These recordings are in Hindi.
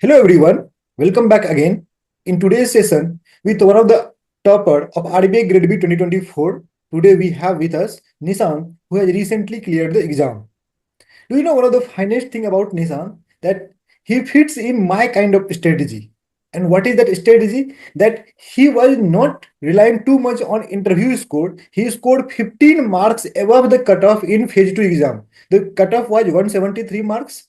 Hello everyone, welcome back again. In today's session, with one of the topper of RBI Grade B 2024, today we have with us Nissan, who has recently cleared the exam. Do you know one of the finest thing about Nissan? That he fits in my kind of strategy. And what is that strategy? That he was not relying too much on interview score. He scored 15 marks above the cutoff in phase 2 exam. The cutoff was 173 marks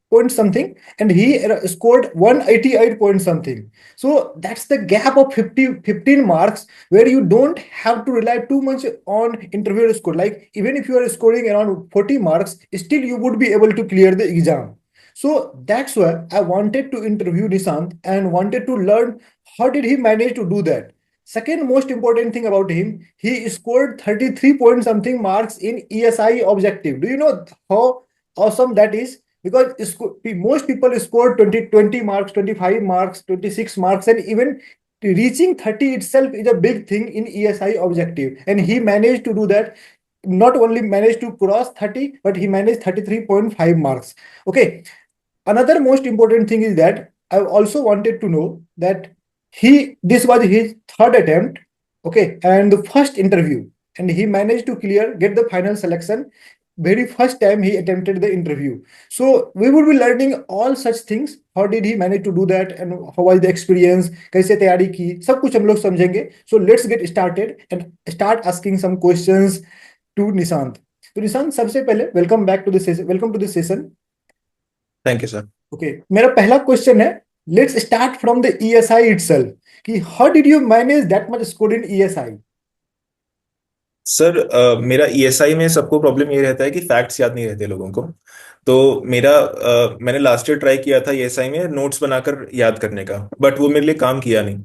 point something, and he scored 188 point something. So that's the gap of 15 marks, where you don't have to rely too much on interview score. Like even if you are scoring around 40 marks, still you would be able to clear the exam. So that's why I wanted to interview Nishant and wanted to learn how did he manage to do that. Second most important thing about him, he scored 33 point something marks in ESI objective. Do you know how awesome that is? Because most people score 20 marks, 25 marks, 26 marks, and even reaching 30 itself is a big thing in ESI objective. And he managed to do that. Not only managed to cross 30, but he managed 33.5 marks. Okay. Another most important thing is that I also wanted to know that this was his third attempt, okay, and the first interview, and he managed to get the final selection very first time he attempted the interview. So we would be learning all such things. How did he manage to do that, and how was the experience? कैसे तैयारी की, सब कुछ हम लोग समझेंगे. So let's get started and start asking some questions to Nishant. तो निशांत, सबसे पहले welcome back to this welcome to this session. Thank you sir. Okay, मेरा पहला क्वेश्चन है, let's start from the ESI itself कि how did you manage that much score in ESI. Sir मेरा ईएसआई में सबको प्रॉब्लम ये रहता है कि फैक्ट्स याद नहीं रहते लोगों को। तो मैंने लास्ट ईयर ट्राई किया था ईएसआई में नोट्स बनाकर याद करने का, बट वो मेरे लिए काम किया नहीं।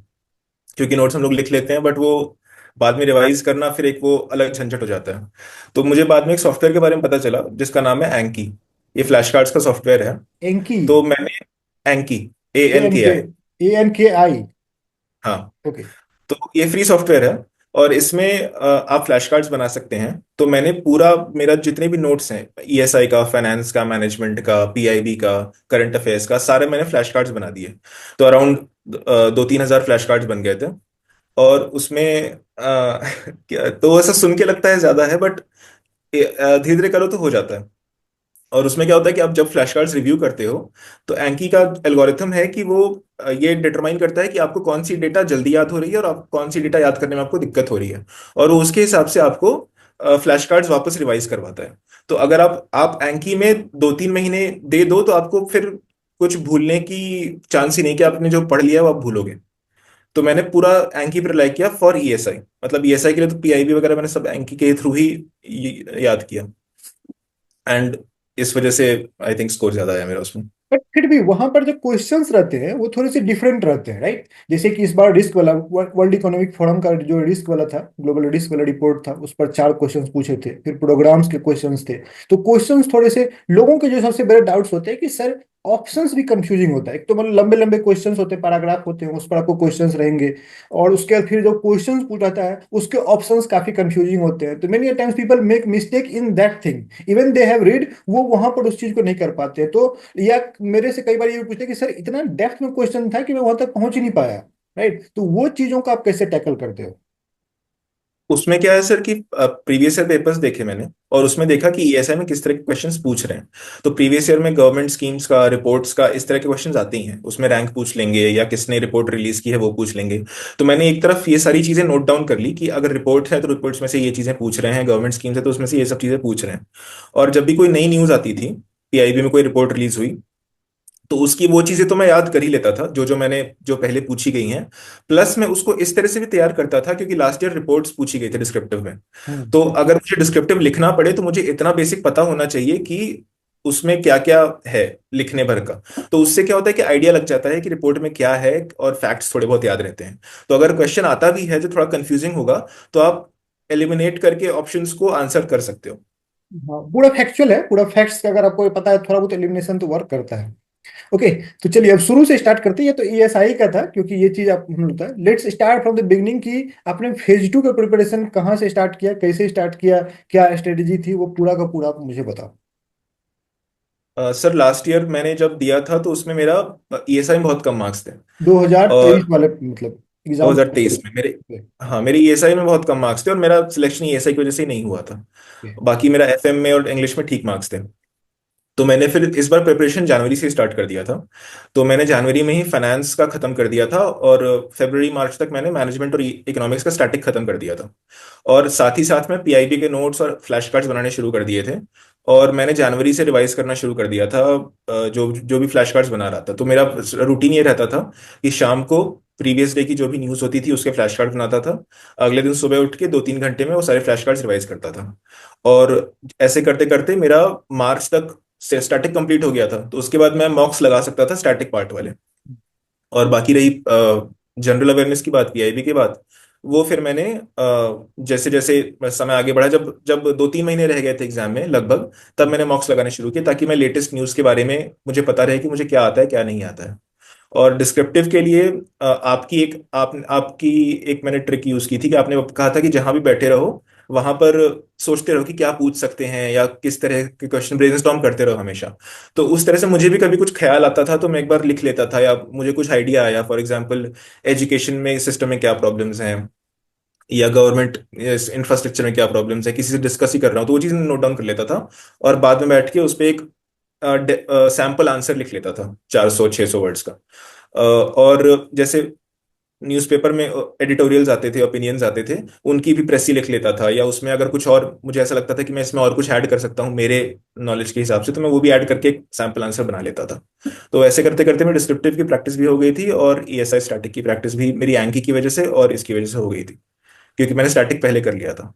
क्योंकि नोट्स हम लोग लिख लेते हैं, बट वो बाद में रिवाइज करना फिर एक वो अलग झंझट हो जाता है। तो मुझे बाद में एक सॉफ्टवेयर के बारे में पता चला जिसका नाम है एंकी। ये फ्लैश कार्ड्स का सॉफ्टवेयर है। एंकी. तो मैंने एंकी, ए एन के, ANKI। ANKI. हाँ। ओके. तो ये फ्री सॉफ्टवेयर है और इसमें आप फ्लैश कार्ड्स बना सकते हैं। तो मैंने पूरा मेरा जितने भी नोट्स हैं, ईएसआई का, फाइनेंस का, मैनेजमेंट का, पीआईबी का, करंट अफेयर्स का, सारे मैंने फ्लैश कार्ड्स बना दिए। तो अराउंड 2-3 हजार फ्लैश कार्ड्स बन गए थे। और उसमें तो ऐसा सुन के लगता है ज्यादा है, बट धीरे धीरे करो तो हो जाता है। और उसमें क्या होता है कि आप जब फ्लैश कार्ड्स रिव्यू करते हो, तो एंकी का एल्गोरिथम है कि वो ये डिटरमाइन करता है कि आपको कौन सी डेटा जल्दी याद हो रही है और कौन सी डेटा याद करने में आपको दिक्कत हो रही है। और वो उसके हिसाब से आपको फ्लैश कार्ड्स वापस रिवाइज करवाता है। तो अगर आप एंकी में 2-3 महीने दे दो, तो आपको फिर कुछ भूलने की चांस ही नहीं कि आपने जो पढ़ लिया है वो आप भूलोगे। तो मैंने पूरा एंकी पर रिलाई किया फॉर ईएसआई। मतलब ईएसआई के लिए तो पीआईबी वगैरह मैंने सब एंकी के थ्रू ही याद किया। एंड इस वजह से आई थिंक स्कोर ज्यादा आया मेरा उसमें। बट फिर भी वहां पर जो क्वेश्चंस रहते हैं वो थोड़े से डिफरेंट रहते हैं, राइट? जैसे कि इस बार रिस्क वाला वर्ल्ड इकोनॉमिक फोरम का जो रिस्क वाला था, ग्लोबल रिस्क वाला रिपोर्ट था, उस पर 4 क्वेश्चंस पूछे थे, फिर प्रोग्राम्स के क्वेश्चंस थे. तो क्वेश्चंस थोड़े से लोगों के जो सबसे बड़े डाउट्स होते हैं कि सर ऑप्शंस भी कंफ्यूजिंग होता है. एक तो मतलब लंबे लंबे क्वेश्चंस होते हैं, पैराग्राफ होते हैं, उस पर आपको क्वेश्चंस रहेंगे. और उसके बाद फिर जो क्वेश्चंस पूछा है उसके ऑप्शंस काफी कंफ्यूजिंग होते हैं. तो many times people make mistake in that thing, even they have read, वो वहां पर उस चीज को नहीं कर पाते. तो या मेरे से कई बार ये पूछते कि सर इतना डेप्थ में क्वेश्चन था कि मैं वहां तक पहुंच ही नहीं पाया. राइट? तो वो चीजों को आप कैसे टैकल करते हो? उसमें क्या है सर कि प्रीवियस ईयर पेपर्स देखे मैंने, और उसमें देखा कि ईएसआई में किस तरह के क्वेश्चंस पूछ रहे हैं। तो प्रीवियस ईयर में गवर्नमेंट स्कीम्स का, रिपोर्ट्स का, इस तरह के क्वेश्चंस आते ही हैं। उसमें रैंक पूछ लेंगे या किसने रिपोर्ट रिलीज की है वो पूछ लेंगे। तो मैंने एक तरफ ये सारी चीजें नोट डाउन कर ली कि अगर रिपोर्ट है तो रिपोर्ट्स में से ये चीजें पूछ रहे हैं, गवर्नमेंट स्कीम्स है तो उसमें से ये सब चीजें पूछ रहे हैं। और जब भी कोई नई न्यूज आती थी, पीआईबी में कोई रिपोर्ट रिलीज हुई, तो उसकी वो चीजें तो मैं याद कर ही लेता था जो जो मैंने जो पहले पूछी गई हैं। प्लस मैं उसको इस तरह से भी तैयार करता था क्योंकि लास्ट ईयर रिपोर्ट्स पूछी गई थी डिस्क्रिप्टिव में। हम्म. तो अगर मुझे डिस्क्रिप्टिव लिखना पड़े तो मुझे इतना बेसिक पता होना चाहिए कि उसमें क्या क्या है लिखने भर का। तो उससे क्या होता है कि आइडिया लग जाता है कि रिपोर्ट में क्या है, और फैक्ट्स थोड़े बहुत याद रहते हैं। तो अगर क्वेश्चन आता भी है जो थोड़ा कंफ्यूजिंग होगा, तो आप एलिमिनेट करके ऑप्शंस को आंसर कर सकते हो। हाँ, पूरा फैक्चुअल है, पूरा फैक्ट्स का अगर आपको पता है, थोड़ा बहुत एलिमिनेशन तो वर्क करता है. ओके. तो चलिए अब शुरू से स्टार्ट करते हैं. ये तो ईएसआई का था क्योंकि ये चीज आप हम होता है. Let's start from the beginning की आपने फेज 2 का प्रिपरेशन कहाँ से स्टार्ट किया, कैसे स्टार्ट किया, क्या स्ट्रेटेजी थी, वो पूरा का पूरा आप मुझे बताओ. सर लास्ट ईयर मैंने जब दिया था तो उसमें मेरा ईएसआई में बहुत कम मार्क्स थे। 2023 और वाले मतलब एग्जाम? 2023 में मेरे, हाँ, मेरे ईएसआई में बहुत कम मार्क्स थे और मेरा सिलेक्शन ईएसआई की वजह से ही नहीं हुआ था। बाकी मेरा एफएम में और इंग्लिश में ठीक मार्क्स थे। तो मैंने फिर इस बार प्रिपरेशन जनवरी से स्टार्ट कर दिया था। तो मैंने जनवरी में ही फाइनेंस का खत्म कर दिया था और फरवरी मार्च तक मैंने मैनेजमेंट और इकोनॉमिक्स का स्टैटिक खत्म कर दिया था। और साथ ही साथ में पीआईबी के नोट्स और फ्लैश कार्ड्स बनाने शुरू कर दिए थे। और मैंने जनवरी से रिवाइज करना शुरू कर दिया था, जो जो भी फ्लैश कार्ड्स बना रहा था। तो मेरा रूटीन ये रहता था कि शाम को प्रीवियस डे की जो भी न्यूज़ होती थी उसके फ्लैश कार्ड बनाता था। अगले दिन सुबह उठ के 2-3 घंटे में वो सारे फ्लैश कार्ड्स रिवाइज करता था। और ऐसे करते करते मेरा मार्च तक स्टैटिक कंप्लीट हो गया था। तो उसके बाद मैं मॉक्स लगा सकता था स्टैटिक पार्ट वाले। और बाकी रही जनरल अवेयरनेस की बात, पीआईबी की बात, वो फिर मैंने जैसे जैसे समय आगे बढ़ा, जब जब 2-3 महीने रह गए थे एग्जाम में लगभग, तब मैंने मॉक्स लगाने शुरू किए ताकि मैं लेटेस्ट न्यूज़ के बारे में मुझे पता रहे कि मुझे क्या आता है क्या नहीं आता है। और डिस्क्रिप्टिव के लिए आपकी एक मैंने ट्रिक यूज की थी कि आपने कहा था कि जहां भी बैठे रहो वहां पर सोचते रहो कि क्या पूछ सकते हैं या किस तरह के क्वेश्चन, ब्रेनस्टॉर्म करते रहो हमेशा। तो उस तरह से मुझे भी कभी कुछ ख्याल आता था तो मैं एक बार लिख लेता था, या मुझे कुछ आइडिया आया, फॉर एग्जांपल एजुकेशन में सिस्टम में क्या प्रॉब्लम्स हैं या गवर्नमेंट इंफ्रास्ट्रक्चर में क्या प्रॉब्लम्स है, किसी से डिस्कस ही कर रहा हूँ तो वो चीज़ नोट डाउन कर लेता था। और बाद में बैठ के उस पर एक सैम्पल आंसर लिख लेता था 400-600 वर्ड्स का। और जैसे न्यूज़पेपर में एडिटोरियल्स आते थे, ओपिनियंस आते थे, उनकी भी प्रेसी लिख लेता था, या उसमें अगर कुछ और मुझे ऐसा लगता था कि मैं इसमें और कुछ ऐड कर सकता हूँ मेरे नॉलेज के हिसाब से, तो मैं वो भी ऐड करके एक सैम्पल आंसर बना लेता था। तो ऐसे करते करते मैं डिस्क्रिप्टिव की प्रैक्टिस भी हो गई थी और ईएसआई स्टैटिक की प्रैक्टिस भी मेरी एंकी की वजह से और इसकी वजह से हो गई थी, क्योंकि मैंने स्टैटिक पहले कर लिया था।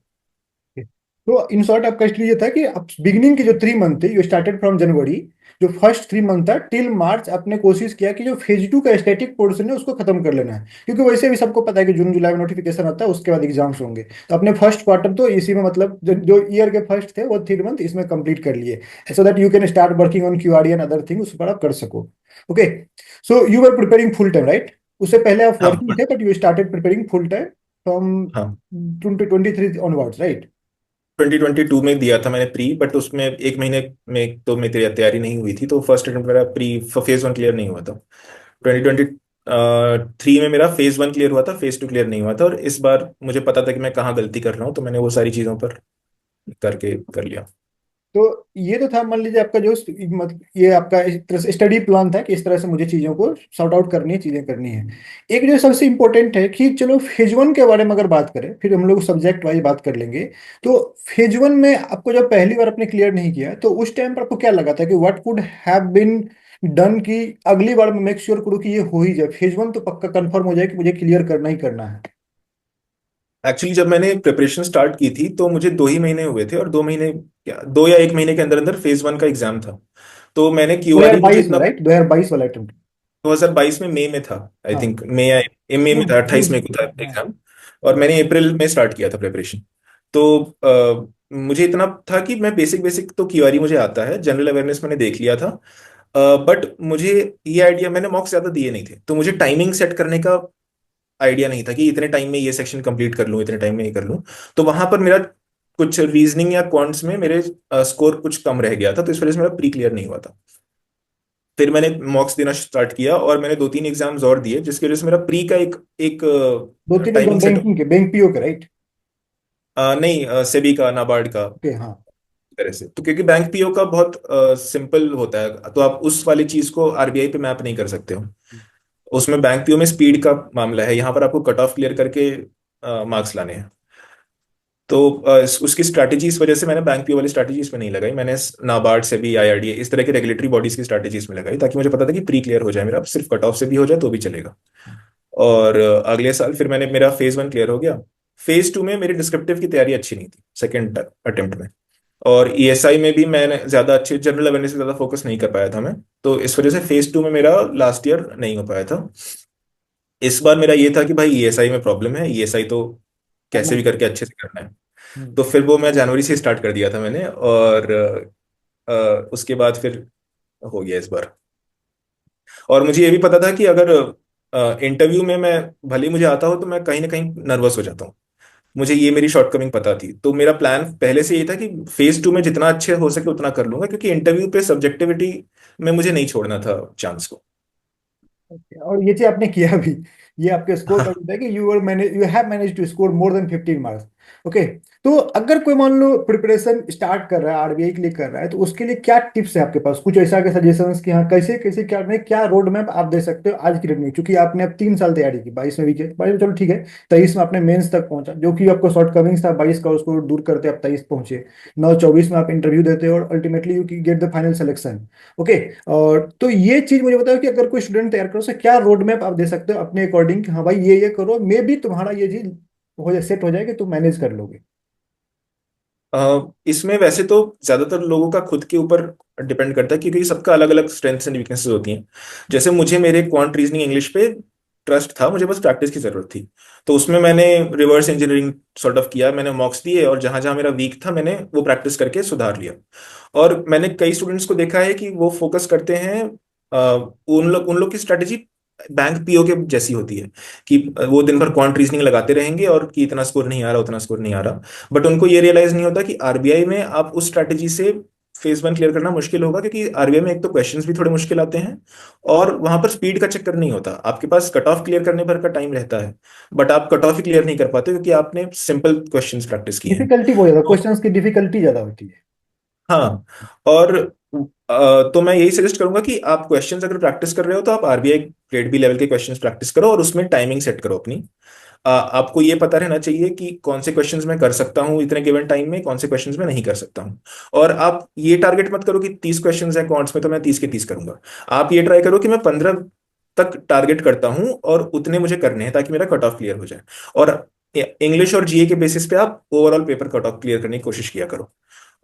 तो इन शॉर्ट आपका इसलिए ये था कि आप बिगिनिंग के जो 3 मंथ थे, यू स्टार्टेड फ्रॉम जनवरी, जो फर्स्ट 3 मंथ था टिल मार्च, आपने कोशिश किया कि जो फेज 2 का स्टैटिक पोर्शन है उसको खत्म कर लेना है, क्योंकि वैसे भी सबको पता है कि जून जुलाई में नोटिफिकेशन आता है, उसके बाद एग्जाम्स होंगे। तो अपने फर्स्ट क्वार्टर तो इसी में, मतलब जो ईयर के फर्स्ट थे वो 3 मंथ इसमें कंप्लीट कर लिए, so that you can start working on QRE and other thing, उस पर आप कर सको। Okay, so you were preparing full time, right? उससे पहले आप हाँ, वर्किंग थे, but you started preparing full time from हाँ। 2023 ऑनवर्ड्स, राइट? 2022 में दिया था मैंने प्री, बट उसमें 1 महीने में तो मेरी तैयारी नहीं हुई थी, तो फर्स्ट अटेम्प्ट मेरा प्री फेज 1 क्लियर नहीं हुआ था। 2023 में मेरा फेज 1 क्लियर हुआ था, फेज 2 क्लियर नहीं हुआ था। और इस बार मुझे पता था कि मैं कहाँ गलती कर रहा हूँ, तो मैंने वो सारी चीज़ों पर करके कर लिया। तो ये तो था, मान लीजिए आपका जो मतलब ये आपका इस तरह से स्टडी प्लान था कि इस तरह से मुझे चीज़ों को सॉर्ट आउट करनी है, चीज़ें करनी है। एक जो सबसे इम्पोर्टेंट है कि चलो फेज 1 के बारे में अगर बात करें, फिर हम लोग सब्जेक्ट वाइज बात कर लेंगे। तो फेज 1 में आपको जब पहली बार आपने क्लियर नहीं किया, तो उस टाइम पर आपको क्या लगा था कि what could have been done, कि अगली बार मैं मेक श्योर करूँ कि ये हो ही जाए, फेज 1 तो पक्का कंफर्म हो जाए कि मुझे क्लियर करना ही करना है? एक्चुअली जब मैंने प्रिपरेशन स्टार्ट की थी तो मुझे 2 ही महीने हुए थे, और 2 महीने क्या, 2 या 1 महीने के अंदर अंदर फेज 1 का एग्जाम था। तो मैंने दो हजार क्यूआरई, मुझे बाईस में इतना, राइट? 2022 वाला अटेम्प्ट? 2022 में मई में था, आई हाँ, थिंक मई या मई में जून था, जून 28 मई को था हाँ। एग्जाम। और मैंने अप्रैल में स्टार्ट किया था प्रिपरेशन। तो मुझे इतना था कि मैं बेसिक बेसिक तो क्यूआरई मुझे आता है, जनरल अवेयरनेस मैंने देख लिया था। बट मुझे ये आइडिया, मैंने मॉक्स ज्यादा दिए नहीं थे, तो मुझे टाइमिंग सेट करने का आइडिया नहीं था कि इतने टाइम में ये सेक्शन कंप्लीट कर लूँ, इतने टाइम में ये कर लूँ। तो वहां पर मेरा कुछ रीजनिंग या क्वांट्स में मेरे स्कोर कुछ कम रह गया था, तो इस वजह से मेरा प्री क्लियर नहीं हुआ था। फिर मैंने मॉक्स देना स्टार्ट किया और मैंने 2-3 एग्जाम्स और दिए, जिसकी वजह से मेरा प्री का एक एक दो तीन एकदम टाइमिंग सेट। बैंकिंग के, बैंक पीओ के, राइट? नहीं, सेबी का, नाबार्ड का, ओके, हाँ। तरह से। तो क्योंकि बैंक पीओ का बहुत सिंपल होता है, तो आप उस वाली चीज को आरबीआई पे मैप नहीं कर सकते हो। उसमें बैंक पीओ में स्पीड का मामला है, यहाँ पर आपको कट ऑफ क्लियर करके मार्क्स लाने हैं। तो उसकी स्ट्रैटेजी, इस वजह से मैंने बैंक पीओ वाली स्ट्रैटेजी इसमें नहीं लगाई, मैंने नाबार्ड से भी, आईआरडीए, इस तरह की रेगुलेटरी बॉडीज की स्ट्रैटेजी इसमें लगाई, ताकि मुझे पता था कि प्री क्लियर हो जाए मेरा, सिर्फ कट ऑफ से भी हो जाए तो भी चलेगा। और अगले साल फिर मैंने, मेरा फेज 1 क्लियर हो गया। फेज 2 में मेरी डिस्क्रिप्टिव की तैयारी अच्छी नहीं थी सेकेंड अटेम्प्ट में। और ईएसआई में भी मैंने ज्यादा अच्छे जनरल अवेयरनेस पे ज्यादा फोकस नहीं कर पाया था मैं। तो इस वजह से फेज 2 में मेरा लास्ट ईयर नहीं हो पाया था। इस बार मेरा ये था कि भाई ईएसआई में प्रॉब्लम है, ईएसआई तो करना कैसे भी है। करके अच्छे से करना है। हम्म। तो फिर वो मैं जनवरी से स्टार्ट कर दिया था मैंने, और उसके बाद फिर हो गया इस बार। और मुझे ये भी पता था कि अगर इंटरव्यू में मैं, भले ही मुझे आता हो, तो मैं कहीं ना कहीं नर्वस हो जाता हूँ। मुझे ये मेरी शॉर्टकमिंग पता थी, तो मेरा प्लान पहले से ये था कि फेज 2 में जितना अच्छे हो सके उतना कर लूंगा, क्योंकि इंटरव्यू पे सब्जेक्टिविटी में मुझे नहीं छोड़ना था चांस को। और ये चीज आपने किया भी। ये आपके स्कोर का होता है कि you have manage to score more than 15 marks. Okay. तो अगर कोई मान लो प्रिपरेशन स्टार्ट कर रहा है आरबीआई के लिए कर रहा है, तो उसके लिए क्या टिप्स है आपके पास, कुछ ऐसा के सजेशंस कि हाँ कैसे कैसे क्या नहीं, क्या रोड मैप आप दे सकते हो आज की डेट में, क्योंकि आपने अब 3 साल तैयारी की, 22 में भी किया, 22 में चलो ठीक है, 23 में आपने मेंस तक पहुंचा, जो कि आपको शॉर्ट कमिंग्स था 22 का, उसको दूर करते आप 23 पहुंचे, 9 24 में आप इंटरव्यू देते हो और ultimately you get the final selection. Okay. और तो ये चीज मुझे बताओ कि अगर कोई स्टूडेंट तैयार करो, उसे क्या रोड मैप आप दे सकते हो अपने अकॉर्डिंग कि हाँ भाई ये करो, मे भी तुम्हारा ये चीज हो जाए, सेट हो जाए कि तुम मैनेज कर लोगे। इसमें वैसे तो ज्यादातर लोगों का खुद के ऊपर डिपेंड करता है, क्योंकि सबका अलग अलग स्ट्रेंथ्स एंड वीकनेसेस होती हैं। जैसे मुझे मेरे क्वांट रीजनिंग इंग्लिश पे ट्रस्ट था, मुझे बस प्रैक्टिस की जरूरत थी। तो उसमें मैंने रिवर्स इंजीनियरिंग सॉर्ट ऑफ किया, मैंने मॉक्स दिए और जहां जहां मेरा वीक था मैंने वो प्रैक्टिस करके सुधार लिया। और मैंने कई स्टूडेंट्स को देखा है कि वो फोकस करते हैं, उन लोग की स्ट्रेटेजी बैंक पीओ के जैसी होती है, कि वो दिन भर क्वांट रीजनिंग लगाते रहेंगे और कि इतना स्कोर नहीं आ रहा, उतना स्कोर नहीं आ रहा। बट उनको ये रियलाइज नहीं होता कि आरबीआई में आप उस स्ट्रैटेजी से फेज 1 क्लियर करना मुश्किल होगा, क्योंकि आरबीआई में एक तो क्वेश्चंस भी थोड़े मुश्किल आते हैं, और वहां पर स्पीड का चक्कर नहीं होता, आपके पास कट ऑफ क्लियर करने भर का टाइम रहता है, बट आप कट ऑफ ही क्लियर नहीं कर पाते क्योंकि आपने सिंपल क्वेश्चंस प्रैक्टिस किए हैं। डिफिकल्टी बहुत ज्यादा, तो क्वेश्चंस की डिफिकल्टी ज्यादा होती है। हाँ, और तो मैं यही सजेस्ट करूंगा कि आप क्वेश्चंस अगर प्रैक्टिस कर रहे हो तो आप आरबीआई ग्रेड बी लेवल के क्वेश्चंस प्रैक्टिस करो, और उसमें टाइमिंग सेट करो अपनी। आपको ये पता रहना चाहिए कि कौन से क्वेश्चंस मैं कर सकता हूँ इतने गिवन टाइम में, कौन से क्वेश्चंस मैं नहीं कर सकता हूँ। और आप ये टारगेट मत करो कि 30 क्वेश्चंस हैं क्वांट्स में तो मैं 30 के 30 करूंगा। आप ये ट्राई करो कि मैं 15 तक टारगेट करता हूँ और उतने मुझे करने हैं ताकि मेरा कट ऑफ क्लियर हो जाए। और इंग्लिश और जीए के बेसिस पे आप overall paper cut off clear करने की कोशिश किया करो।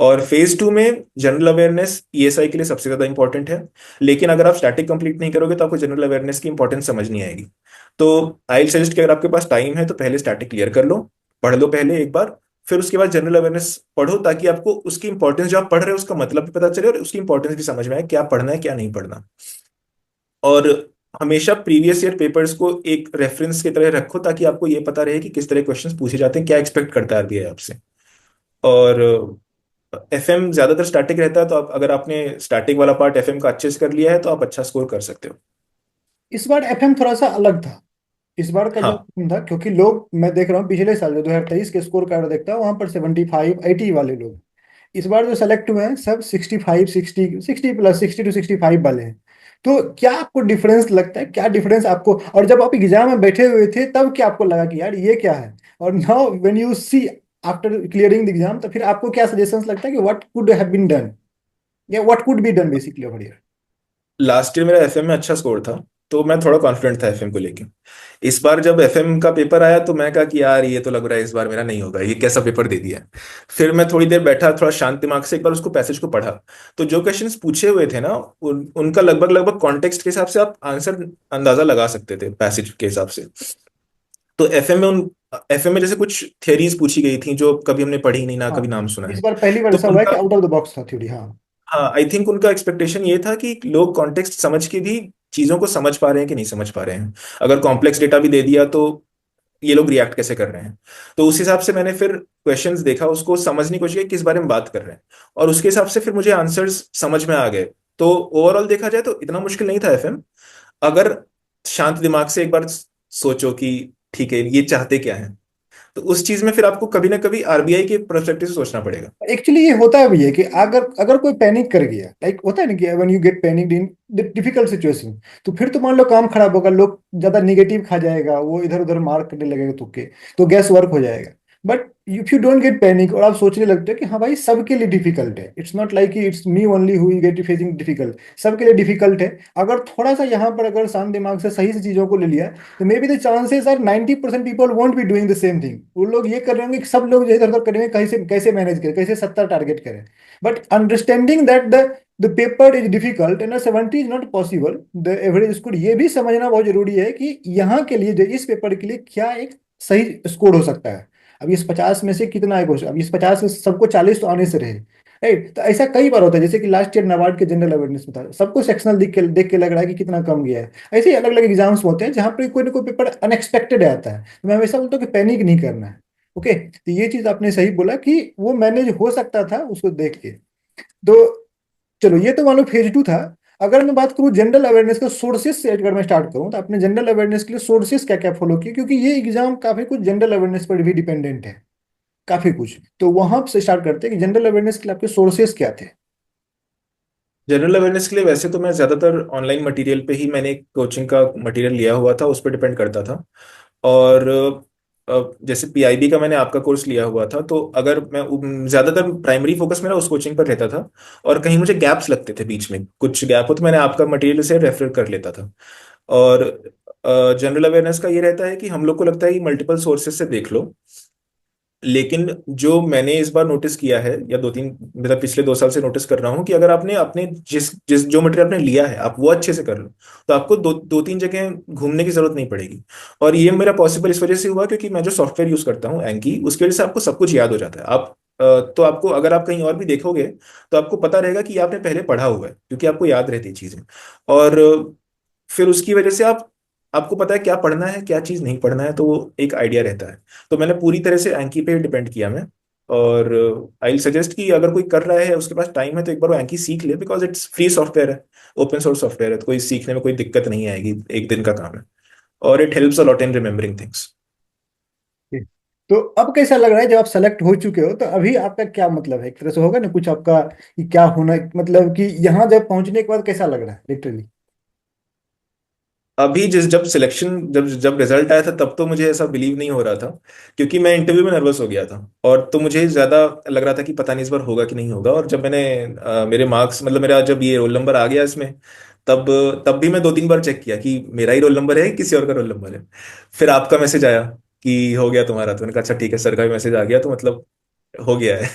और फेज 2 में जनरल अवेयरनेस ईएसआई के लिए सबसे ज्यादा इंपॉर्टेंट है, लेकिन अगर आप स्टैटिक कंप्लीट नहीं करोगे तो आपको जनरल अवेयरनेस की इंपॉर्टेंस समझ नहीं आएगी। तो आई सजेस्ट कि अगर आपके पास टाइम है तो पहले स्टैटिक क्लियर कर लो, पढ़ लो पहले एक बार, फिर उसके बाद जनरल अवेयरनेस पढ़ो, ताकि आपको उसकी इंपॉर्टेंस, जो आप पढ़ रहे हो उसका मतलब भी पता चले और उसकी इंपॉर्टेंस भी समझ में आए, क्या पढ़ना है क्या नहीं पढ़ना। और हमेशा प्रीवियस ईयर पेपर्स को एक रेफरेंस की तरह रखो, ताकि आपको ये पता रहे कि किस तरह क्वेश्चंस पूछे जाते हैं, क्या एक्सपेक्ट करता है आरबीआई आपसे। और एफएम ज्यादातर स्टैटिक रहता है, तो आप अगर आपने स्टैटिक वाला पार्ट एफएम का अच्छे से कर लिया है तो आप अच्छा स्कोर कर सकते हो। इस बार एफएम थोड़ा सा अलग था। इस बार का जो हाँ। FM था, क्योंकि लोग, मैं देख रहा हूँ पिछले साल जो 2023 के स्कोर कार्ड देखता हूँ वहां पर 75 80 वाले लोग, इस बार जो सेलेक्ट हुए हैं सब 65 60 60 प्लस 60 to 65 वाले हैं। तो क्या आपको डिफरेंस लगता है, क्या डिफरेंस आपको, और जब आप एग्जाम में बैठे हुए थे तब क्या आपको लगा कि यार ये क्या है, और now when you see after clearing the exam, तो फिर आपको क्या सजेशंस लगता है कि what could have been done, या what could be done basically over here. Last year मेरा एफएम में अच्छा स्कोर था, तो मैं थोड़ा कॉन्फिडेंट था एफएम को लेके। इस बार जब एफएम का पेपर आया तो मैं कहा कि यार ये तो लग रहा है इस बार मेरा नहीं होगा, ये कैसा पेपर दे दिया है। फिर मैं थोड़ी देर बैठा, थोड़ा शांत दिमाग से एक बार उसको पैसेज को पढ़ा। तो जो क्वेश्चंस पूछे हुए थे ना, उनका लगभग लगभग कॉन्टेक्स्ट के हिसाब से आप आंसर अंदाजा लगा सकते थे पैसेज के हिसाब से। तो एफएम में जैसे कुछ थियरीज पूछी गई थी जो कभी हमने पढ़ी नहीं, ना हाँ, कभी नाम सुना इस है। बार पहली बार तो ऐसा हुआ है कि उनका, आउट ऑफ द बॉक्स था थ्योरी। हाँ। हाँ, आई थिंक उनका एक्सपेक्टेशन ये था कि लोग कॉन्टेक्स्ट समझ के भी चीजों को समझ पा रहे हैं कि नहीं समझ पा रहे हैं। अगर कॉम्प्लेक्स डेटा भी दे दिया तो ये लोग रिएक्ट कैसे कर रहे हैं। तो उस हिसाब से मैंने फिर क्वेश्चंस देखा, उसको समझने की कोशिश की किस बारे में बात कर रहे हैं, और उसके हिसाब से फिर मुझे आंसर्स समझ में आ गए। तो ओवरऑल देखा जाए तो इतना मुश्किल नहीं था एफएम, अगर शांत दिमाग से एक बार सोचो कि ठीक है ये चाहते क्या है, तो उस चीज में फिर आपको कभी ना कभी आरबीआई के पर्सपेक्टिव से सोचना पड़ेगा। एक्चुअली ये होता है भी है कि अगर अगर कोई पैनिक कर गया, लाइक होता है ना कि when you get panic in the difficult situation, तो फिर तो मान लो काम खराब होगा, लोग ज्यादा निगेटिव खा जाएगा, वो इधर उधर मार्क करने लगेगा तुक्के, तो गैस वर्क हो जाएगा। But if you don't get panic और आप सोचने लगते हो कि हाँ भाई सबके लिए डिफिकल्ट है, it's not like it's me only who get facing difficult, सबके लिए डिफिकल्ट है। अगर थोड़ा सा यहाँ पर अगर शांत दिमाग से सही से चीजों को ले लिया, तो maybe the chances are 90% people won't be doing the same thing. वो लोग ये कर रहे होंगे कि सब लोग जो इधर उधर करेंगे, कैसे कैसे मैनेज करें, कैसे 70 टारगेट करें। But understanding that the paper is difficult and 70 is not possible, the average score, ये भी समझना बहुत जरूरी है कि यहाँ के लिए जो इस पेपर के लिए क्या एक सही स्कोर हो सकता है। अब इस 50 में से कितना है क्वेश्चन, अब इस 50 में से सबको 40 तो आने से रहे, राइट। तो ऐसा कई बार होता है, जैसे कि लास्ट ईयर नाबार्ड के जनरल अवेयरनेस में था, सबको सेक्शनल देख के लग रहा है कि कितना कम गया है। ऐसे ही अलग अलग एग्जाम्स होते हैं जहाँ पर कोई ना कोई पेपर अनएक्सपेक्टेड आता है, तो मैं हमेशा बोलता हूँ कि पैनिक नहीं करना है। ओके, तो ये चीज आपने सही बोला कि वो मैनेज हो सकता था उसको देख के। तो चलो, ये तो मान लो फेज 2 था। अगर मैं बात करूं जनरल अवेयरनेस का सोर्सेस से, अगर मैं स्टार्ट करूं तो आपने जनरल अवेयरनेस के लिए सोर्सेस क्या क्या फॉलो किए, क्योंकि ये एग्जाम काफी कुछ जनरल अवेयरनेस पर भी डिपेंडेंट है, काफी कुछ। तो वहां से स्टार्ट करते हैं कि जनरल अवेयरनेस के लिए आपके सोर्सेस क्या थे। जनरल अवेयरनेस के लिए वैसे तो मैं ज़्यादातर ऑनलाइन मटेरियल पे ही मैंने कोचिंग का मटेरियल लिया हुआ था, उस पर डिपेंड करता था। और जैसे पीआईबी का मैंने आपका कोर्स लिया हुआ था, तो अगर मैं ज़्यादातर प्राइमरी फोकस मेरा उस कोचिंग पर रहता था। और कहीं मुझे गैप्स लगते थे, बीच में कुछ गैप हो तो मैंने आपका मटेरियल से रेफर कर लेता था। और जनरल अवेयरनेस का ये रहता है कि हम लोग को लगता है कि मल्टीपल सोर्सेज से देख लो, लेकिन जो मैंने इस बार नोटिस किया है, या दो तीन मतलब पिछले 2 साल से नोटिस कर रहा हूँ, कि अगर आपने अपने जिस जिस जो मटेरियल आपने लिया है आप वो अच्छे से कर लो, तो आपको दो दो तीन जगह घूमने की जरूरत नहीं पड़ेगी। और ये मेरा पॉसिबल इस वजह से हुआ क्योंकि मैं जो सॉफ्टवेयर यूज करता हूँ एंकी, उसकी वजह से आपको सब कुछ याद हो जाता है। तो आपको अगर आप कहीं और भी देखोगे तो आपको पता रहेगा कि ये आपने पहले पढ़ा हुआ है, क्योंकि आपको याद रहती है चीजें। और फिर उसकी वजह से आपको पता है क्या पढ़ना है क्या चीज नहीं पढ़ना है, तो वो एक आइडिया रहता है। तो मैंने पूरी तरह से एंकी पे डिपेंड किया मैं। और आई सजेस्ट कि अगर कोई कर रहा है उसके पास टाइम है तो एक बार वो एंकी सीख ले, बिकॉज इट्स फ्री सॉफ्टवेयर है, ओपन सोर्स सॉफ्टवेयर है, तो कोई सीखने में कोई दिक्कत नहीं आएगी, एक दिन का काम है। और it helps a lot in remembering things. तो अब कैसा लग रहा है जब आप सेलेक्ट हो चुके हो, तो अभी आपका क्या मतलब है, एक तरह से होगा ना कुछ आपका कि क्या होना, मतलब कि यहाँ जब पहुंचने के बाद कैसा लग रहा है लिटरली। अभी जब सिलेक्शन जब जब रिजल्ट आया था तब तो मुझे ऐसा बिलीव नहीं हो रहा था, क्योंकि मैं इंटरव्यू में नर्वस हो गया था। और तो मुझे ज्यादा लग रहा था कि पता नहीं इस बार होगा कि नहीं होगा। और जब मैंने मेरे मार्क्स मतलब मेरा जब ये रोल नंबर आ गया इसमें, तब तब भी मैं 2-3 बार चेक किया कि मेरा ही रोल नंबर है किसी और का रोल नंबर है। फिर आपका मैसेज आया कि हो गया तुम्हारा, तो मैंने कहा अच्छा ठीक है, सर का भी मैसेज आ गया तो मतलब हो गया है।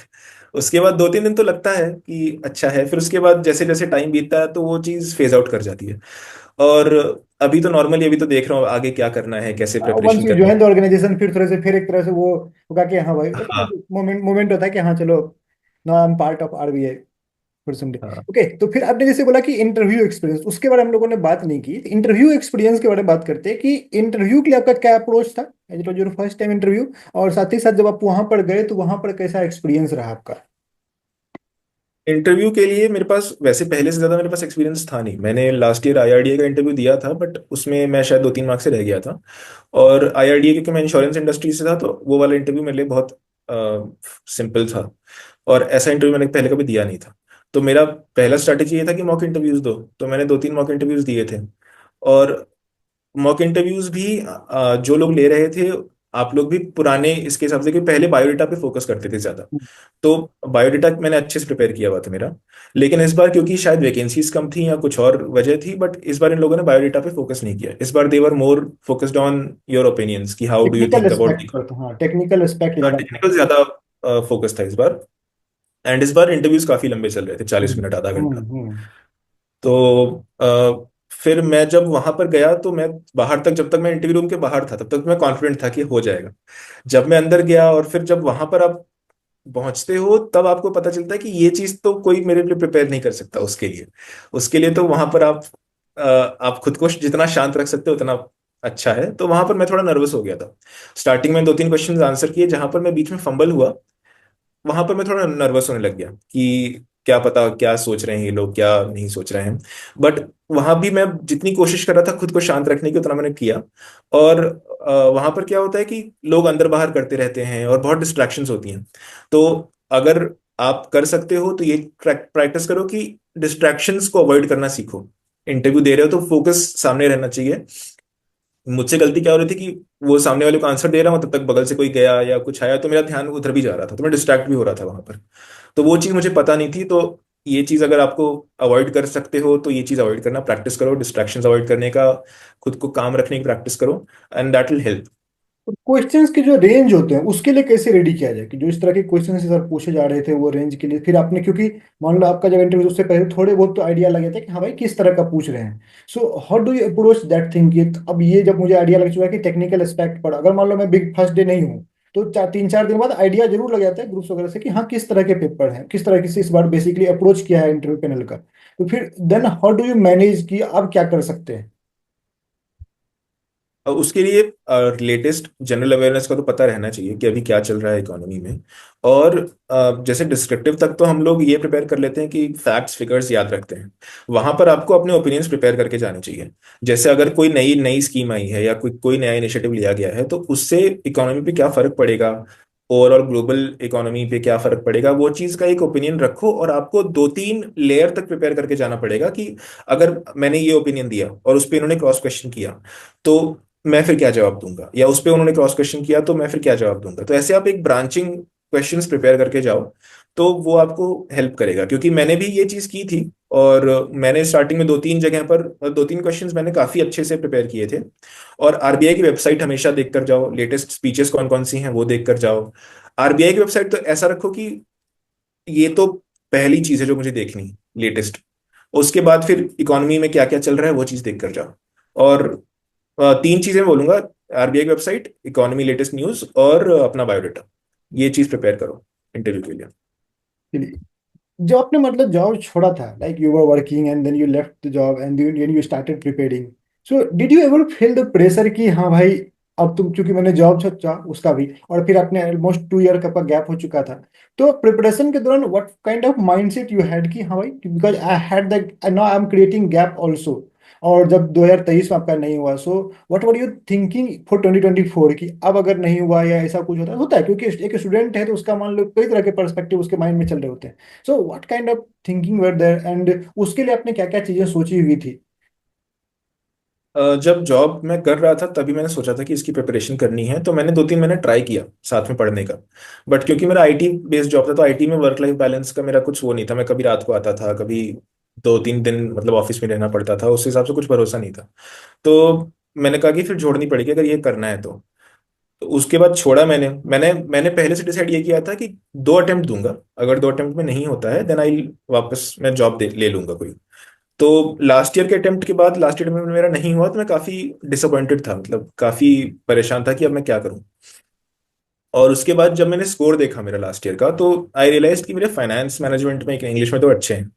उसके बाद 2-3 दिन तो लगता है कि अच्छा है, फिर उसके बाद जैसे जैसे टाइम बीतता है तो वो चीज़ फेज आउट कर जाती है। और अभी तो नॉर्मली अभी तो देख रहा हूँ आगे क्या करना है, कैसे वंस प्रिपरेशन यू करनी ज्वाइन है। द ऑर्गेनाइजेशन, फिर थोड़े से फिर एक तरह से वो होगा कि हाँ भाई, हाँ। मोमेंट मोमेंट होता है कि हाँ चलो, now I am part of RBI for some day. हाँ। ओके, तो फिर आपने जैसे बोला कि इंटरव्यू एक्सपीरियंस, उसके बारे में हम लोगों ने बात नहीं की। इंटरव्यू एक्सपीरियंस के बारे में बात करते हैं कि इंटरव्यू के लिए आपका क्या अप्रोच था, as it was your first time interview, और साथ ही साथ जब आप वहां पर गए तो वहां पर कैसा एक्सपीरियंस रहा आपका। इंटरव्यू के लिए मेरे पास वैसे पहले से ज्यादा मेरे पास एक्सपीरियंस था नहीं। मैंने लास्ट ईयर आईआरडीए का इंटरव्यू दिया था, बट उसमें मैं शायद 2-3 मार्क्स से रह गया था। और आईआरडीए क्योंकि मैं इंश्योरेंस इंडस्ट्री से था, तो वो वाला इंटरव्यू मेरे लिए बहुत सिंपल था। और ऐसा इंटरव्यू मैंने पहले कभी दिया नहीं था। तो मेरा पहला स्ट्रैटेजी ये था कि मॉक इंटरव्यूज दो, तो मैंने 2-3 मॉक इंटरव्यूज दिए थे। और मॉक इंटरव्यूज भी जो लोग ले रहे थे, आप लोग भी पुराने इसके हिसाब से कि पहले बायोडेटा पे फोकस करते थे ज्यादा। तो बायोडेटा मैंने अच्छे से प्रिपेयर किया हुआ था मेरा। लेकिन इस बार क्योंकि शायद वैकेंसीज कम थी या कुछ और वजह थी, बट इस बार इन लोगों ने बायोडेटा पे फोकस नहीं किया। इस बार they were more focused on your opinions कि how do you technical think about aspect पर तो, हाँ टेक्निकल एस्पेक्ट ज्यादा। टेक्निकल ज्यादा फोकस था इस बार। एंड इस बार इंटरव्यूज काफी लंबे चल रहे थे, 40 मिनट आधा घंटा। हम्म। तो फिर मैं जब वहां पर गया तो मैं बाहर तक, जब तक मैं इंटरव्यू रूम के बाहर था तब तक मैं कॉन्फिडेंट था कि हो जाएगा। जब मैं अंदर गया और फिर जब वहां पर आप पहुंचते हो तब आपको पता चलता है कि ये चीज तो कोई मेरे लिए प्रिपेयर नहीं कर सकता उसके लिए तो वहां पर आप खुद को जितना शांत रख सकते हो उतना अच्छा है। तो वहां पर मैं थोड़ा नर्वस हो गया था। स्टार्टिंग में 2-3 क्वेश्चन आंसर किए, जहां पर मैं बीच में फंबल हुआ वहां पर मैं थोड़ा नर्वस होने लग गया कि क्या पता क्या सोच रहे हैं ये लोग, क्या नहीं सोच रहे हैं। बट वहां भी मैं जितनी कोशिश कर रहा था खुद को शांत रखने की, उतना मैंने किया। और वहां पर क्या होता है कि लोग अंदर बाहर करते रहते हैं और बहुत डिस्ट्रैक्शंस होती हैं। तो अगर आप कर सकते हो तो ये प्रैक्टिस करो कि डिस्ट्रैक्शंस को अवॉइड करना सीखो। इंटरव्यू दे रहे हो तो फोकस सामने रहना चाहिए। मुझसे गलती क्या हो रही थी कि वो सामने वाले को आंसर दे रहा हूँ तब तक बगल से कोई गया या कुछ आया, तो मेरा ध्यान उधर भी जा रहा था, तो मैं डिस्ट्रैक्ट भी हो रहा था वहां पर। तो वो चीज़ मुझे पता नहीं थी। तो ये चीज़ अगर आपको अवॉइड कर सकते हो तो ये चीज़ अवॉइड करना प्रैक्टिस करो, डिस्ट्रैक्शंस अवॉइड करने का, खुद को काम रखने की प्रैक्टिस करो, and that will help. Questions के जो रेंज होते हैं उसके लिए कैसे रेडी किया जाए, कि जो इस तरह के क्वेश्चन सर पूछे जा रहे थे वो रेंज के लिए फिर आपने, क्योंकि मान लो आपका जब इंटरव्यू उससे पहले थोड़े बहुत तो आइडिया लगे थे कि हाँ भाई किस तरह का पूछ रहे हैं। So how do you approach that thing, कि अब ये जब मुझे आइडिया लग चुका है कि टेक्निकल एस्पेक्ट पर, अगर मान लो मैं बिग फर्स्ट डे नहीं हूँ, तो 3-4 दिन बाद आइडिया जरूर लग जाता है ग्रुप्स वगैरह से कि हाँ किस तरह के पेपर हैं, किस तरह से इस बार बेसिकली अप्रोच किया है इंटरव्यू पैनल का। तो फिर then how do you manage कि आप क्या कर सकते हैं। उसके लिए लेटेस्ट जनरल अवेयरनेस का तो पता रहना चाहिए कि अभी क्या चल रहा है इकोनॉमी में। और जैसे डिस्क्रिप्टिव तक तो हम लोग ये प्रिपेयर कर लेते हैं कि फैक्ट्स फिगर्स याद रखते हैं। वहां पर आपको अपने ओपिनियंस प्रिपेयर करके जाने चाहिए। जैसे अगर कोई नई नई स्कीम आई है या कोई कोई नया इनिशिएटिव लिया गया है तो उससे इकोनॉमी पे क्या फर्क पड़ेगा, ओवरऑल ग्लोबल इकोनॉमी पे क्या फर्क पड़ेगा, वो चीज का एक ओपिनियन रखो। और आपको 2-3 लेयर तक प्रिपेयर करके जाना पड़ेगा कि अगर मैंने ये ओपिनियन दिया और उस पर इन्होंने क्रॉस क्वेश्चन किया तो मैं फिर क्या जवाब दूंगा, या उस पे उन्होंने क्रॉस क्वेश्चन किया तो मैं फिर क्या जवाब दूंगा। तो ऐसे आप एक ब्रांचिंग क्वेश्चंस प्रिपेयर करके जाओ, तो वो आपको हेल्प करेगा। क्योंकि मैंने भी ये चीज की थी, और मैंने स्टार्टिंग में 2-3 जगह पर 2-3 क्वेश्चंस मैंने काफी अच्छे से प्रिपेयर किए थे। और आरबीआई की वेबसाइट हमेशा देख कर जाओ, लेटेस्ट स्पीचेस कौन कौन सी हैं वो देख कर जाओ। आरबीआई की वेबसाइट तो ऐसा रखो कि ये तो पहली चीज है जो मुझे देखनी, लेटेस्ट। उसके बाद फिर इकोनॉमी में क्या क्या चल रहा है वो चीज देख कर जाओ। और 3 चीजें बोलूंगा: आरबीआई की वेबसाइट, इकोनॉमी लेटेस्ट न्यूज, और अपना बायोडाटा। ये चीज प्रिपेयर करो इंटरव्यू के लिए। चलिए, जो आपने मतलब जॉब छोड़ा था, like you were working and then you left the job and then you started preparing, so did you ever feel the pressure कि हाँ भाई, अब तुम, चूंकि मैंने जॉब सोचा उसका भी, और फिर आपने ऑलमोस्ट 2 ईयर का गैप हो चुका था, तो प्रिपरेशन के दौरान what kind of mindset you had कि हाँ भाई, because I had the, now I am creating gap also, और जब 2023 में आपका नहीं हुआ, so what were you thinking for 2024 कि अब अगर नहीं हुआ या ऐसा कुछ होता है क्योंकि एक स्टूडेंट है तो उसका मान लो कई तरह के पर्सपेक्टिव उसके माइंड में चल रहे होते हैं। So what kind of thinking were there, and उसके लिए आपने क्या क्या चीजें सोची हुई थी? जब जॉब मैं कर रहा था तभी मैंने सोचा था कि इसकी प्रिपरेशन करनी है, तो मैंने 2-3 महीने ट्राई किया साथ में पढ़ने का। बट क्योंकि मेरा आईटी बेस्ड जॉब था, तो आईटी में वर्क लाइफ बैलेंस का मेरा कुछ वो नहीं था। मैं कभी रात को आता था, कभी 2-3 दिन मतलब ऑफिस में रहना पड़ता था, उस हिसाब से कुछ भरोसा नहीं था। तो मैंने कहा कि फिर छोड़नी पड़ेगी अगर ये करना है तो उसके बाद छोड़ा मैंने। मैंने पहले से डिसाइड ये किया था कि 2 अटेम्प्ट दूंगा। अगर 2 अटेम्प्ट में नहीं होता है देन आई वापस मैं जॉब दे ले लूंगा कोई। तो लास्ट ईयर के अटेम्प्ट के बाद, लास्ट ईयर में मेरा नहीं हुआ तो मैं काफी डिसअपॉइंटेड था, मतलब काफी परेशान था कि अब मैं क्या करूं। और उसके बाद जब मैंने स्कोर देखा मेरा लास्ट ईयर का, तो आई रियलाइज कि मेरे फाइनेंस मैनेजमेंट में, इंग्लिश में तो अच्छे हैं।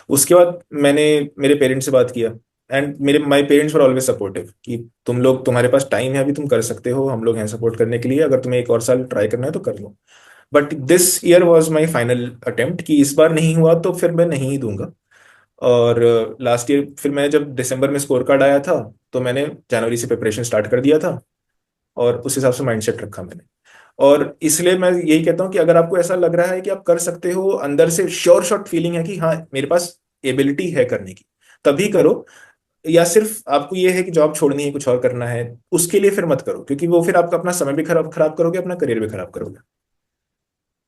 उसके बाद मैंने मेरे पेरेंट्स से बात किया, एंड मेरे my parents were always supportive कि तुम लोग, तुम्हारे पास टाइम है अभी, तुम कर सकते हो, हम लोग हैं सपोर्ट करने के लिए, अगर तुम्हें एक और साल ट्राई करना है तो कर लो। But this year was my final attempt कि इस बार नहीं हुआ तो फिर मैं नहीं ही दूंगा। और लास्ट ईयर फिर मैं जब दिसंबर में स्कोर कार्ड आया था, तो मैंने जनवरी से प्रिपरेशन स्टार्ट कर दिया था, और उस हिसाब से माइंडसेट रखा मैंने। और इसलिए मैं यही कहता हूँ कि अगर आपको ऐसा लग रहा है कि आप कर सकते हो, अंदर से श्योर शॉट फीलिंग है कि हाँ मेरे पास एबिलिटी है करने की, तभी करो। या सिर्फ आपको ये है कि जॉब छोड़नी है, कुछ और करना है, उसके लिए फिर मत करो, क्योंकि वो फिर आपका अपना समय भी खराब खराब करोगे, अपना करियर भी खराब करोगे।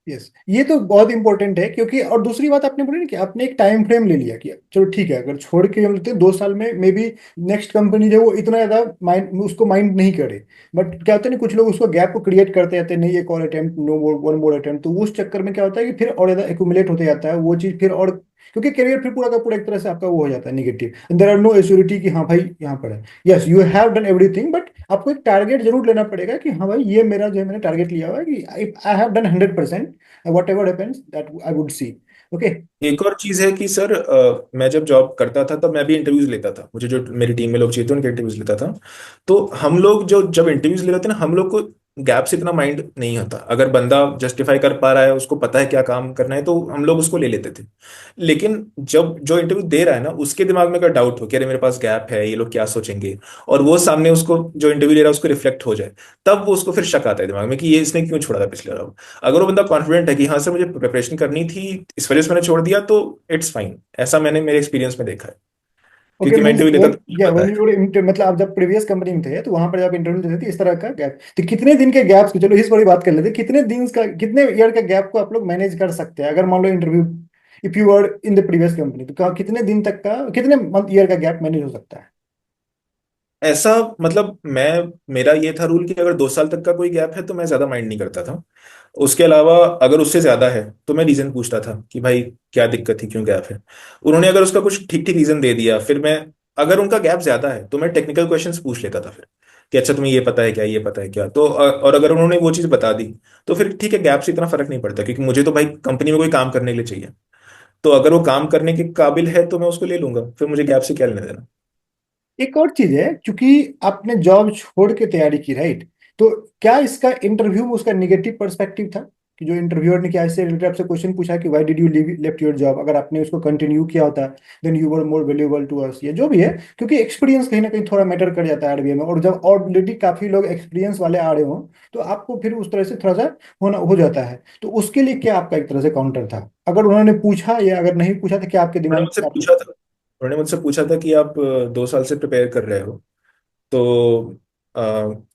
यस, ये तो बहुत इंपॉर्टेंट है, क्योंकि और दूसरी बात आपने बोली ना कि आपने एक टाइम फ्रेम ले लिया कि चलो ठीक है, अगर छोड़ के हम लेते हैं 2 साल में, मे बी नेक्स्ट कंपनी जो है वो इतना ज्यादा माइंड उसको माइंड नहीं करे। बट क्या होता है ना, कुछ लोग उसको गैप को क्रिएट करते जाते हैं, नहीं एक और अटेम्प्ट, नो मोर, वन मोर अटेम्प्ट, तो उस चक्कर में क्या होता है कि फिर और ज्यादा एक्यूमुलेट होते जाता है वो चीज फिर, और क्योंकि करियर फिर पूरा का पूरा एक तरह से आपका वो हो जाता है negative, there are no assurity कि हाँ भाई यहाँ पर है। Yes, you have done everything, but आपको एक टारगेट जरूर लेना पड़ेगा कि हाँ भाई ये मेरा जो है, मैंने टारगेट लिया हुआ है कि I have done 100%, whatever happens that I would see. Okay. एक और चीज है कि सर, मैं जब जॉब करता था तब मैं भी इंटरव्यूज लेता था, मुझे जो मेरी टीम में लोग चाहिए थे उनके इंटरव्यूज लेता था। तो हम लोग जो जब इंटरव्यूज ले रहे थे ना, हम लोग को गैप से इतना माइंड नहीं होता। अगर बंदा जस्टिफाई कर पा रहा है, उसको पता है क्या काम करना है, तो हम लोग उसको ले लेते थे। लेकिन जब जो इंटरव्यू दे रहा है ना, उसके दिमाग में अगर डाउट हो कि अरे मेरे पास गैप है, ये लोग क्या सोचेंगे, और वो सामने उसको जो इंटरव्यू ले रहा है उसको रिफ्लेक्ट हो जाए, तब वो उसको फिर शक आता है दिमाग में कि ये इसने क्यों छोड़ा था पिछले राउंड। अगर वो बंदा कॉन्फिडेंट है कि हाँ सर मुझे प्रिपरेशन करनी थी, इस वजह से मैंने छोड़ दिया, तो इट्स फाइन। ऐसा मैंने मेरे एक्सपीरियंस में देखा है, ओके, क्योंकि मैं मीन्स इंटरव्यू लेता व्हेन, था, मुझे या पता व्हेन है। यू मतलब आप जब प्रीवियस कंपनी में थे तो वहां पर जब इंटरव्यू देते थे इस तरह का गैप, तो कितने दिन के गैप्स को, चलो इस बारी बात कर लेते हैं, कितने दिन का, कितने ईयर का गैप को आप लोग मैनेज कर सकते हैं अगर मान लो interview, if you are in the previous company, तो कितने दिन तक का, कितने मंथ ईयर का गैप मैनेज हो सकता है? ऐसा मतलब मैं, मेरा ये था रूल कि अगर 2 साल तक का कोई गैप है तो मैं ज्यादा माइंड नहीं करता था। उसके अलावा अगर उससे ज्यादा है तो मैं रीजन पूछता था कि भाई क्या दिक्कत थी, क्यों गैप है। उन्होंने अगर उसका कुछ ठीक ठीक रीजन दे दिया, फिर मैं, अगर उनका गैप ज्यादा है तो मैं टेक्निकल क्वेश्चंस पूछ लेता था फिर, कि अच्छा तुम्हें ये पता है क्या, ये पता है क्या, तो और अगर उन्होंने वो चीज बता दी तो फिर ठीक है, गैप से इतना फर्क नहीं पड़ता, क्योंकि मुझे तो भाई कंपनी में कोई काम करने के लिए चाहिए। तो अगर वो काम करने के काबिल है तो मैं उसको ले लूंगा, फिर मुझे गैप से क्या लेना देना। एक और चीज है, क्योंकि आपने जॉब छोड़ के तैयारी की, राइट? तो क्या इसका इंटरव्यू में उसका निगेटिव पर्सपेक्टिव था, कि जो इंटरव्यूअर ने क्या इससे रिलेटेड आपसे क्वेश्चन पूछा कि why did you leave left your job, अगर आपने उसको कंटिन्यू किया होता then you were more valuable to us, या जो भी है, क्योंकि एक्सपीरियंस कहीं ना कहीं थोड़ा मैटर कर जाता है आरबीआई में, और जब ऑलरेडी काफी लोग एक्सपीरियंस वाले आ रहे हो तो आपको फिर उस तरह से थोड़ा सा होना हो जाता है। तो उसके लिए क्या आपका एक तरह से काउंटर था, अगर उन्होंने पूछा या अगर नहीं पूछा तो क्या आपके दिमाग में क्या? उन्होंने मुझसे पूछा था कि आप 2 साल से प्रिपेयर कर रहे हो, तो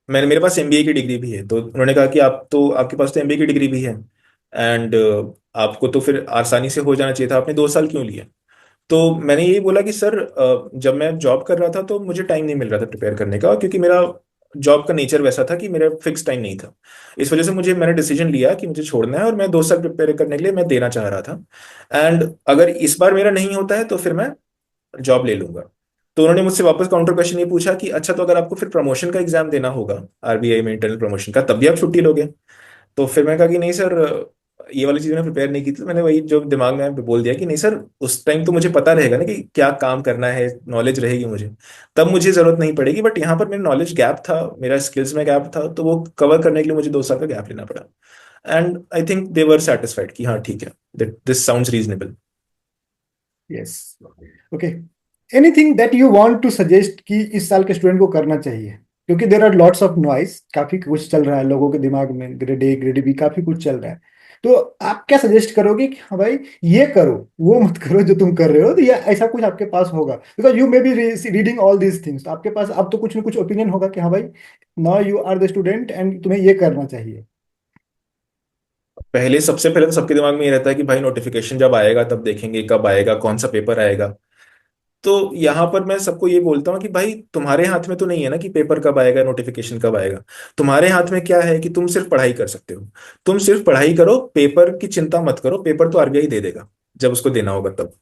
मैंने मेरे पास एमबीए की डिग्री भी है, तो उन्होंने कहा कि आप तो आपके पास तो एमबीए की डिग्री भी है, एंड आपको तो फिर आसानी से हो जाना चाहिए था, आपने 2 साल क्यों लिया? तो मैंने यही बोला कि सर, जब मैं जॉब कर रहा था तो मुझे टाइम नहीं मिल रहा था प्रिपेयर करने का, क्योंकि मेरा जॉब का नेचर वैसा था कि मेरा फिक्स टाइम नहीं था। इस वजह से मैंने डिसीजन लिया कि मुझे छोड़ना है, और मैं 2 साल प्रिपेयर करने के लिए मैं देना चाह रहा था। एंड अगर इस बार मेरा नहीं होता है तो फिर मैं जॉब ले लूंगा। तो उन्होंने मुझसे वापस काउंटर क्वेश्चन ये पूछा कि अच्छा, तो अगर आपको फिर प्रमोशन का एग्जाम देना होगा आरबीआई में, इंटरनल प्रमोशन का, तब भी आप छुट्टी लोगे? तो फिर मैं कहा कि नहीं सर, ये वाली चीज मैंने प्रिपेयर नहीं की थी। तो मैंने वही जो दिमाग में बोल दिया कि नहीं सर, उस टाइम तो मुझे पता रहेगा ना कि क्या काम करना है, नॉलेज रहेगी मुझे, तब मुझे जरूरत नहीं पड़ेगी। बट यहाँ पर मेरा नॉलेज गैप था, मेरा स्किल्स में गैप था, तो वो कवर करने के लिए मुझे 2 साल का गैप लेना पड़ा। And I think they were satisfied कि हाँ ठीक है, this sounds reasonable. Yes. Okay. Anything that you want to suggest कि इस साल के स्टूडेंट को करना चाहिए, क्योंकि there are lots of noise, काफी कुछ चल रहा है लोगों के दिमाग में, ग्रेड ए ग्रेड बी काफी कुछ चल रहा है। तो आप क्या सजेस्ट करोगे कि हाँ भाई ये करो, वो मत करो जो तुम कर रहे हो, तो या ऐसा कुछ आपके पास होगा, because you may be reading all these things, तो आपके पास अब तो कुछ ना कुछ ओपिनियन होगा कि हाँ भाई now you are the student and तुम्हें ये करना चाहिए। सबसे पहले तो सबके दिमाग में ये रहता है कि भाई नोटिफिकेशन जब आएगा तब देखेंगे, कब आएगा, कौन सा पेपर आएगा। तो यहाँ पर मैं सबको ये बोलता हूँ कि भाई तुम्हारे हाथ में तो नहीं है ना कि पेपर कब आएगा, नोटिफिकेशन कब आएगा। तुम्हारे हाथ में क्या है कि तुम सिर्फ पढ़ाई कर सकते हो। तुम सिर्फ पढ़ाई करो, पेपर की चिंता मत करो, पेपर तो आरबीआई दे देगा जब उसको देना होगा तब।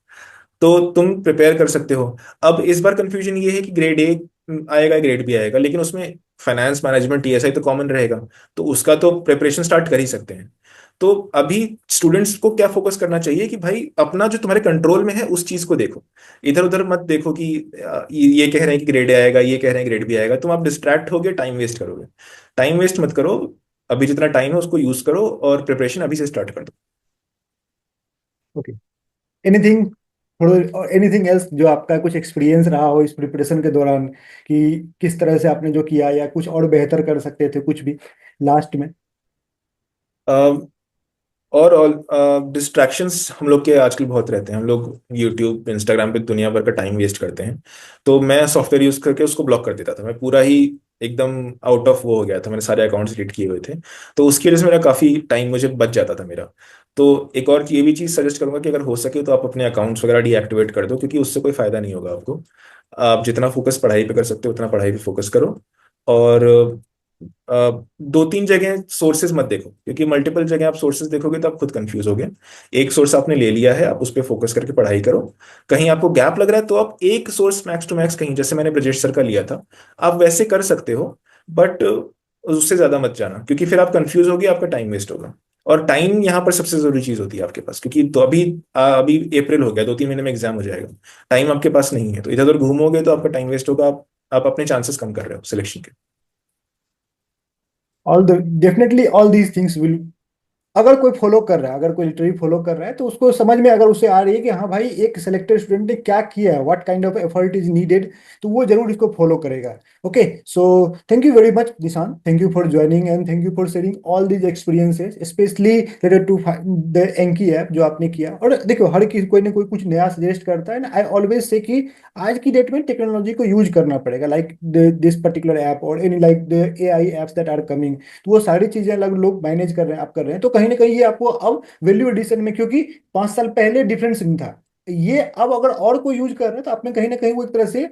तो तुम प्रिपेयर कर सकते हो। अब इस बार कंफ्यूजन ये है कि ग्रेड ए आएगा, ग्रेड बी आएगा, लेकिन उसमें फाइनेंस मैनेजमेंट टीएसआई तो कॉमन रहेगा। तो उसका तो प्रिपरेशन स्टार्ट कर ही सकते हैं। तो अभी स्टूडेंट्स को क्या फोकस करना चाहिए कि भाई अपना जो तुम्हारे कंट्रोल में है उस चीज को देखो। इधर उधर मत देखो कि ये कह रहे हैं कि ग्रेड ए आएगा, ये कह रहे हैं ग्रेड बी आएगा, तुम आप डिस्ट्रैक्ट होगे, टाइम वेस्ट करोगे। टाइम वेस्ट मत करो। अभी जितना टाइम है उसको यूज करो और प्रिपरेशन अभी से स्टार्ट कर दो। ओके। एनीथिंग, एनीथिंग एल्स जो आपका कुछ एक्सपीरियंस रहा हो इस प्रिपरेशन के दौरान, कि किस तरह से आपने जो किया या कुछ और बेहतर कर सकते थे, कुछ भी लास्ट में? और डिस्ट्रैक्शंस हम लोग के आजकल बहुत रहते हैं। हम लोग यूट्यूब इंस्टाग्राम पे दुनिया भर का टाइम वेस्ट करते हैं। तो मैं सॉफ्टवेयर यूज करके उसको ब्लॉक कर देता था। मैं पूरा ही एकदम आउट ऑफ वो हो गया था, मैंने सारे अकाउंट्स डिलीट किए हुए थे। तो उसकी वजह से मेरा काफी टाइम मुझे बच जाता था मेरा। तो एक और ये भी चीज सजेस्ट करूंगा कि अगर हो सके तो आप अपने अकाउंट्स वगैरह डीएक्टिवेट कर दो, क्योंकि उससे कोई फायदा नहीं होगा आपको। आप जितना फोकस पढ़ाई पे कर सकते हो उतना पढ़ाई पे फोकस करो। और 2-3 जगह सोर्सेज मत देखो, क्योंकि मल्टीपल जगह आप सोर्सेज देखोगे तो आप खुद कंफ्यूज होगे। एक सोर्स आपने ले लिया है, आप उस पर फोकस करके पढ़ाई करो। कहीं आपको गैप लग रहा है तो आप एक सोर्स मैक्स टू मैक्स, कहीं जैसे मैंने ब्रजेश सर का लिया था, आप वैसे कर सकते हो। बट उससे ज्यादा मत जाना, क्योंकि फिर आप कंफ्यूज होगे, आपका टाइम वेस्ट होगा। और टाइम यहाँ पर सबसे जरूरी चीज होती है आपके पास, क्योंकि तो अभी अप्रैल हो गया, 2-3 महीने में एग्जाम हो जाएगा। टाइम आपके पास नहीं है, तो इधर उधर घूमोगे तो आपका टाइम वेस्ट होगा। आप अपने चांसेस कम कर रहे हो सिलेक्शन के। All the definitely all these things will, अगर कोई फॉलो कर रहा है, अगर कोई लिटरली फॉलो कर रहा है, तो उसको समझ में अगर उसे आ रही है कि हाँ भाई एक सिलेक्टेड स्टूडेंट ने क्या किया है, what kind of effort is needed, तो वो जरूर इसको फॉलो करेगा। Okay, so thank you very much Nishan, thank you for joining and thank you for sharing all these experiences, specially related to the Anki app जो आपने किया। और देखो हर किसी कोई ना कोई कुछ नया सजेस्ट करता है ना, आई ऑलवेज से कि आज की डेट में टेक्नोलॉजी को यूज करना पड़ेगा, लाइक दिस पर्टिकुलर ऐप और any like the AI apps that are coming. तो वो सारी चीजें अलग लोग मैनेज कर रहे हैं, आप कर रहे हैं, तो कहीं ना कहीं ये आपको अब वैल्यू एडिशन में, क्योंकि 5 साल पहले डिफरेंस नहीं था, ये अब अगर और कोई यूज कर रहे हैं तो आप में कहीं ना कहीं वो एक तरह से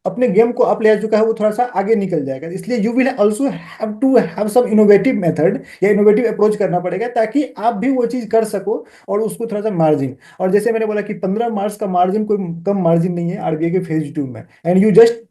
अपने गेम को अप ले आ चुका है, वो थोड़ा सा आगे निकल जाएगा। इसलिए you will also have to have some innovative method या इनोवेटिव अप्रोच करना पड़ेगा, ताकि आप भी वो चीज कर सको, और उसको थोड़ा सा मार्जिन, और जैसे मैंने बोला कि 15 मार्क्स का मार्जिन कोई कम मार्जिन नहीं है आरबीआई के फेज 2 में, and you just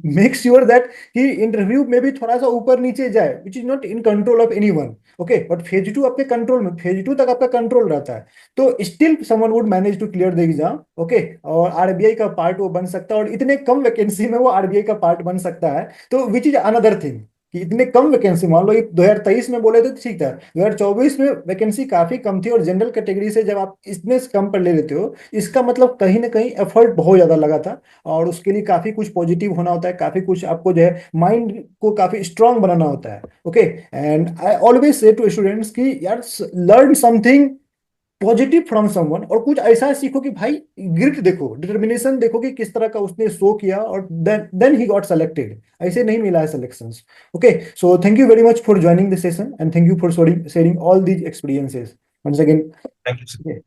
make sure that कि इंटरव्यू में भी थोड़ा सा ऊपर नीचे जाए, which is not in control of anyone. Okay, but phase 2 आपके कंट्रोल में, फेज 2 तक आपका कंट्रोल रहता है, तो still someone would manage to clear the exam. Okay, और आरबीआई का पार्ट वो बन सकता है, और इतने कम वैकेंसी में वो आरबीआई का पार्ट बन सकता है, तो विच इज अनदर थिंग कि इतने कम वैकेंसी, मान लो ये 2023 में बोले थे तो ठीक था, 2024 में वैकेंसी काफी कम थी, और जनरल कैटेगरी से जब आप इतने कम पर ले लेते हो, इसका मतलब कहीं ना कहीं एफर्ट बहुत ज्यादा लगा था, और उसके लिए काफी कुछ पॉजिटिव होना होता है, काफी कुछ आपको जो है माइंड को काफी स्ट्रांग बनाना होता है। Okay, and I always say to students कि यार learn something positive from someone, और कुछ ऐसा सीखो कि भाई ग्रिट देखो, डिटर्मिनेशन देखो कि किस तरह का उसने शो किया, और देन ही गॉट सेलेक्टेड, ऐसे नहीं मिला है selections. Okay, so thank you very much for joining this session, and thank you for sharing all these experiences once thank you. Again.